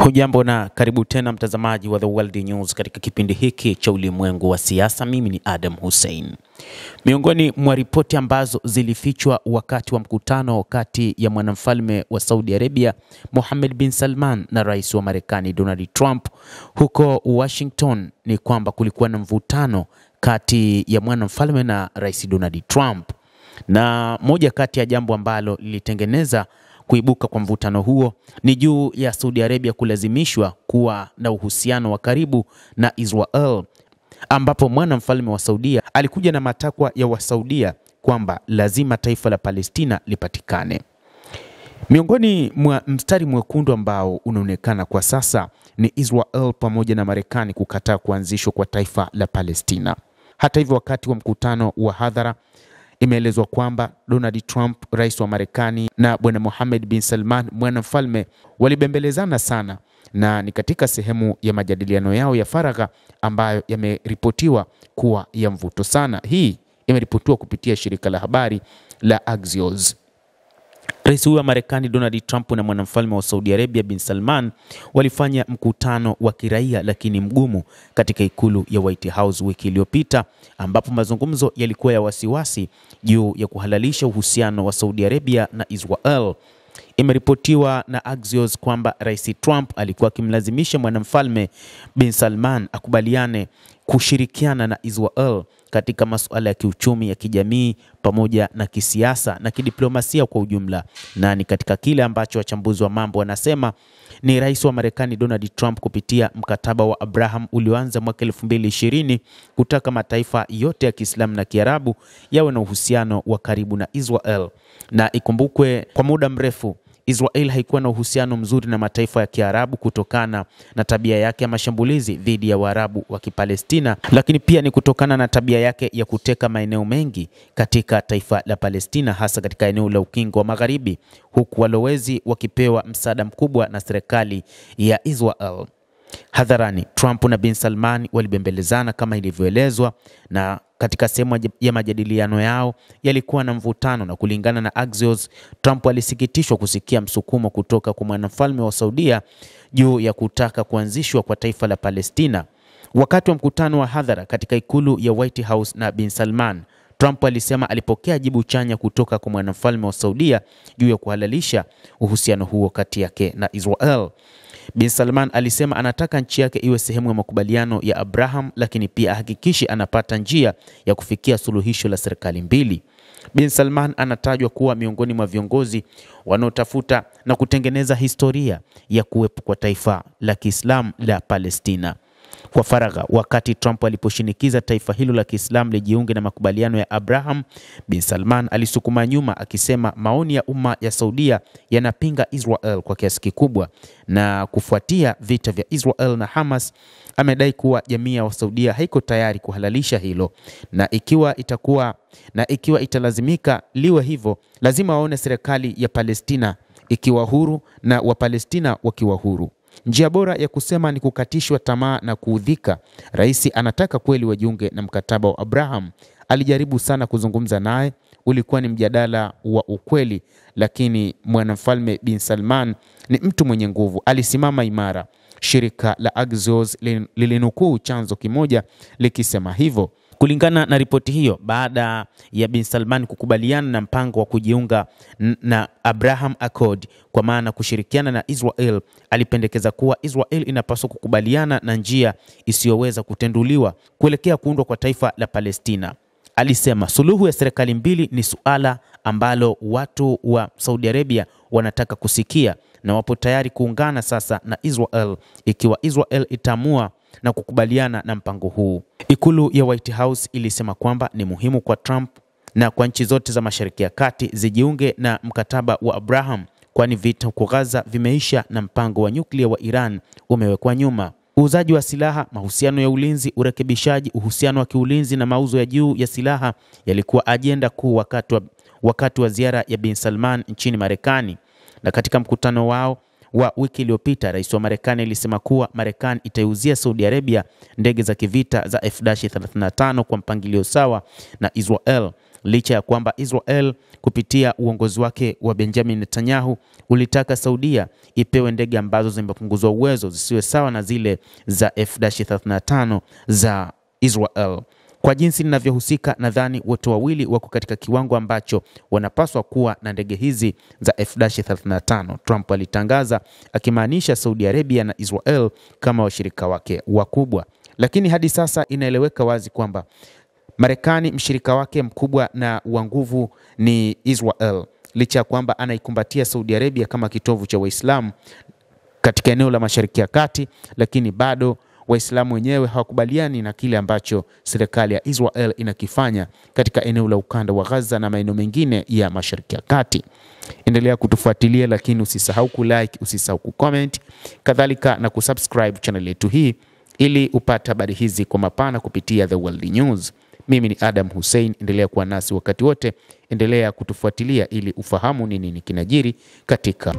Hujambo na karibu tena mtazamaji wa The World News katika kipindi hiki cha ulimwengu wa siasa. Mimi ni Adam Hussein. Miongoni mwa ripoti ambazo zilifichwa wakati wa mkutano kati ya mwanamfalme wa Saudi Arabia Mohammed bin Salman na rais wa Marekani Donald Trump huko Washington ni kwamba kulikuwa na mvutano kati ya mwanamfalme na rais Donald Trump, na moja kati ya jambo ambalo lilitengeneza kuibuka kwa mvutano huo ni juu ya Saudi Arabia kulazimishwa kuwa na uhusiano wa karibu na Israel, ambapo mwanamfalme wa Saudia alikuja na matakwa ya Wasaudia kwamba lazima taifa la Palestina lipatikane. Miongoni mwa mstari mwekundu ambao unaonekana kwa sasa ni Israel pamoja na Marekani kukataa kuanzishwa kwa taifa la Palestina. Hata hivyo, wakati wa mkutano wa hadhara imeelezwa kwamba Donald Trump, rais wa Marekani, na bwana Mohammed bin Salman, mwanamfalme, walibembelezana sana, na ni katika sehemu ya majadiliano yao ya faragha ambayo yameripotiwa kuwa ya mvuto sana. Hii imeripotiwa kupitia shirika la habari la Axios. Rais wa Marekani Donald Trump na mwanamfalme wa Saudi Arabia bin Salman walifanya mkutano wa kiraia lakini mgumu katika ikulu ya White House wiki iliyopita, ambapo mazungumzo yalikuwa ya wasiwasi juu ya kuhalalisha uhusiano wa Saudi Arabia na Israel. Imeripotiwa na Axios kwamba Rais Trump alikuwa akimlazimisha mwanamfalme bin Salman akubaliane kushirikiana na Israel katika masuala ya kiuchumi, ya kijamii, pamoja na kisiasa na kidiplomasia kwa ujumla. Na ni katika kile ambacho wachambuzi wa mambo wanasema ni rais wa Marekani Donald Trump kupitia mkataba wa Abraham ulioanza mwaka 2020 kutaka mataifa yote ya Kiislamu na Kiarabu yawe na uhusiano wa karibu na Israel. Na ikumbukwe kwa muda mrefu Israel haikuwa na uhusiano mzuri na mataifa ya Kiarabu kutokana na tabia yake ya mashambulizi dhidi ya Waarabu wa Kipalestina, lakini pia ni kutokana na tabia yake ya kuteka maeneo mengi katika taifa la Palestina, hasa katika eneo la Ukingo wa Magharibi, huku walowezi wakipewa msaada mkubwa na serikali ya Israel. Hadharani, Trump na bin Salman walibembelezana kama ilivyoelezwa, na katika sehemu ya majadiliano yao yalikuwa na mvutano, na kulingana na Axios, Trump alisikitishwa kusikia msukumo kutoka kwa mwanamfalme wa Saudia juu ya kutaka kuanzishwa kwa taifa la Palestina. Wakati wa mkutano wa hadhara katika ikulu ya White House na bin Salman, Trump alisema alipokea jibu chanya kutoka kwa mwanamfalme wa Saudia juu ya kuhalalisha uhusiano huo kati yake na Israel. Bin Salman alisema anataka nchi yake iwe sehemu ya makubaliano ya Abraham, lakini pia ahakikishe anapata njia ya kufikia suluhisho la serikali mbili. Bin Salman anatajwa kuwa miongoni mwa viongozi wanaotafuta na kutengeneza historia ya kuwepo kwa taifa la Kiislamu la Palestina. Kwa faragha, wakati Trump aliposhinikiza taifa hilo la Kiislamu lijiunge na makubaliano ya Abraham, bin Salman alisukuma nyuma akisema maoni ya umma ya Saudia yanapinga Israel kwa kiasi kikubwa, na kufuatia vita vya Israel na Hamas amedai kuwa jamii ya Saudia haiko tayari kuhalalisha hilo, na ikiwa italazimika liwe hivyo, lazima waone serikali ya Palestina ikiwa huru na Wapalestina wakiwa huru. Njia bora ya kusema ni kukatishwa tamaa na kuudhika. Rais anataka kweli wajiunge na mkataba wa Abraham. Alijaribu sana kuzungumza naye, ulikuwa ni mjadala wa ukweli, lakini mwanamfalme bin Salman ni mtu mwenye nguvu, alisimama imara. Shirika la Axios lilinukuu chanzo kimoja likisema hivyo. Kulingana na ripoti hiyo, baada ya bin Salman kukubaliana na mpango wa kujiunga na Abraham Accord, kwa maana kushirikiana na Israel, alipendekeza kuwa Israel inapaswa kukubaliana na njia isiyoweza kutenduliwa kuelekea kuundwa kwa taifa la Palestina. Alisema suluhu ya serikali mbili ni suala ambalo watu wa Saudi Arabia wanataka kusikia, na wapo tayari kuungana sasa na Israel ikiwa Israel itaamua na kukubaliana na mpango huu. Ikulu ya White House ilisema kwamba ni muhimu kwa Trump na kwa nchi zote za Mashariki ya Kati zijiunge na mkataba wa Abraham, kwani vita huko Gaza vimeisha na mpango wa nyuklia wa Iran umewekwa nyuma. Uuzaji wa silaha, mahusiano ya ulinzi, urekebishaji, uhusiano wa kiulinzi na mauzo ya juu ya silaha yalikuwa ajenda kuu wakati wa ziara ya bin Salman nchini Marekani. Na katika mkutano wao wa wiki iliyopita, rais wa Marekani alisema kuwa Marekani itaiuzia Saudi Arabia ndege za kivita za F-35 kwa mpangilio sawa na Israel, licha ya kwamba Israel kupitia uongozi wake wa Benjamin Netanyahu ulitaka Saudia ipewe ndege ambazo zimepunguzwa uwezo zisiwe sawa na zile za F-35 za Israel. Kwa jinsi ninavyohusika, nadhani wote wawili wako katika kiwango ambacho wanapaswa kuwa na ndege hizi za F-35, Trump alitangaza, akimaanisha Saudi Arabia na Israel kama washirika wake wakubwa. Lakini hadi sasa inaeleweka wazi kwamba Marekani mshirika wake mkubwa na wa nguvu ni Israel, licha ya kwamba anaikumbatia Saudi Arabia kama kitovu cha Waislamu katika eneo la Mashariki ya Kati, lakini bado Waislamu wenyewe hawakubaliani na kile ambacho serikali ya Israel inakifanya katika eneo la ukanda wa Gaza na maeneo mengine ya Mashariki ya Kati. Endelea kutufuatilia, lakini usisahau kulike, usisahau kucomment, kadhalika na kusubscribe channel yetu hii ili upate habari hizi kwa mapana kupitia The World News. Mimi ni Adam Hussein, endelea kuwa nasi wakati wote, endelea kutufuatilia ili ufahamu ni nini kinajiri katika